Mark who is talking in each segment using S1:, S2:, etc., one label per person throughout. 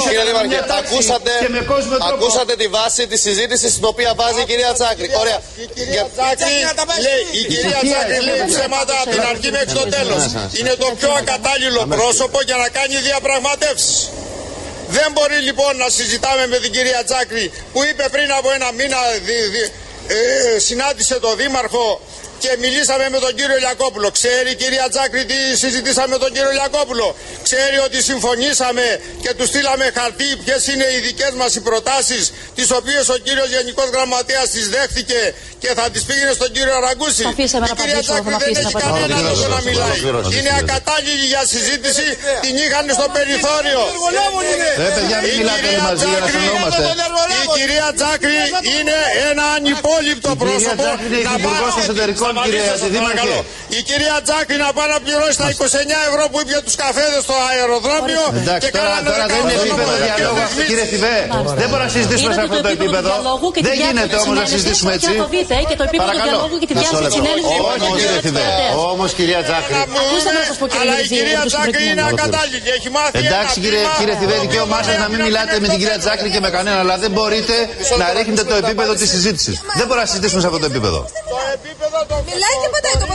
S1: Κύριε Δήμαρχε, ακούσατε τη βάση της συζήτησης στην οποία βάζει η κυρία Τσάκρη. Ωραία.
S2: Η κυρία Τσάκρη λέει ψέματα από την αρχή μέχρι το τέλος. Είναι το πιο ακατάλληλο πρόσωπο για να κάνει διαπραγματεύσεις. Δεν μπορεί λοιπόν να συζητάμε με την κυρία Τσάκρη που είπε πριν από ένα μήνα συνάντησε τον Δήμαρχο και μιλήσαμε με τον κύριο Λιακόπουλο. Ξέρει η κυρία Τσάκρη τι συζητήσαμε με τον κύριο Λιακόπουλο? Ξέρει ότι συμφωνήσαμε και του στείλαμε χαρτί ποιες είναι οι δικές μας οι προτάσεις, τις οποίες ο κύριος Γενικός Γραμματέας τις δέχτηκε και θα τις πήγαινε στον κύριο Ραγκούση? Η κυρία Τσάκρη δεν έχει κανένα λόγο να μιλάει. Είναι ακατάλληλη για συζήτηση, την είχαν στο περιθώριο. Η κυρία Τσάκρη είναι ένα ανυπόλοιπτο πρόσωπο. Η κυρία Τσάκρη να πάει να πληρώσει τα 29 ευρώ που είπε τους καφέδες στο αεροδρόμιο.
S3: Εντάξει, τώρα δεν είναι επίπεδο διαλόγου. Κύριε Θηβέ, δεν μπορούμε να συζητήσουμε σε αυτό το επίπεδο. Δεν γίνεται όμως να συζητήσουμε έτσι. Παρακαλώ. Όχι, κύριε Θηβέ. Όμως, κυρία Τσάκρη.
S2: Αλλά η κυρία Τσάκρη είναι ακατάλληλη. Έχει μάθει.
S3: Εντάξει, κύριε Θηβέ, δικαίωμά σας να μην μιλάτε με την κυρία Τσάκρη και με κανέναν, αλλά δεν μπορείτε να ρίχνετε το επίπεδο της συζήτησης. Δεν μπορούμε να συζητήσουμε σε αυτό το επίπεδο.
S4: Μιλάει και πατάει το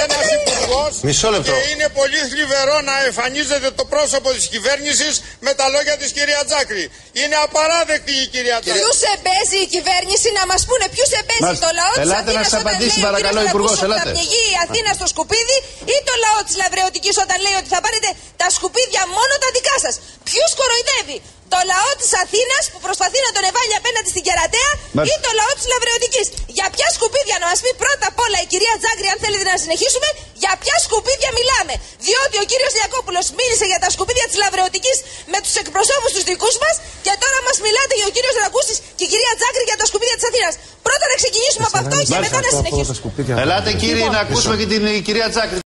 S2: ένας υπουργός.
S3: Μισό λεπτό.
S2: Και είναι πολύ θλιβερό να εμφανίζεται το πρόσωπο της κυβέρνησης με τα λόγια της κυρία Τσάκρη. Είναι απαράδεκτη η κυρία Τσάκρη.
S4: Ποιους εμπέζει η κυβέρνηση, να μας πούνε ποιους εμπέζει? Το λαό της Αθήνας όταν λέει ο κύριος Λαγούσης θα πνιγεί η Αθήνα στο σκουπίδι, ή το λαό της Λαβρεωτικής όταν λέει ότι θα πάρετε τα σκουπίδια μόνο τα δικά σας? Ποιους κοροϊδεύει? Το λαό της Αθήνας που προσπαθεί να τον εβάλει απέναντι στην Κερατέα, ή το λαό της Λαβρεωτικής? Για ποια σκουπίδια, να μας πει πρώτα απ' όλα η κυρία Τσάκρη, αν θέλετε να συνεχίσουμε, για ποια σκουπίδια μιλάμε? Διότι ο κύριος Λιακόπουλος μίλησε για τα σκουπίδια της Λαβρεωτικής με τους εκπροσώπους τους δικούς μας, και τώρα μας μιλάτε για ο κύριος Ραγκούσης και η κυρία Τσάκρη για τα σκουπίδια της Αθήνας. Πρώτα να ξεκινήσουμε από αυτό και μετά να συνεχίσουμε.
S3: Ελάτε κύριοι να ακούσουμε και την κυρία Τσάκρη.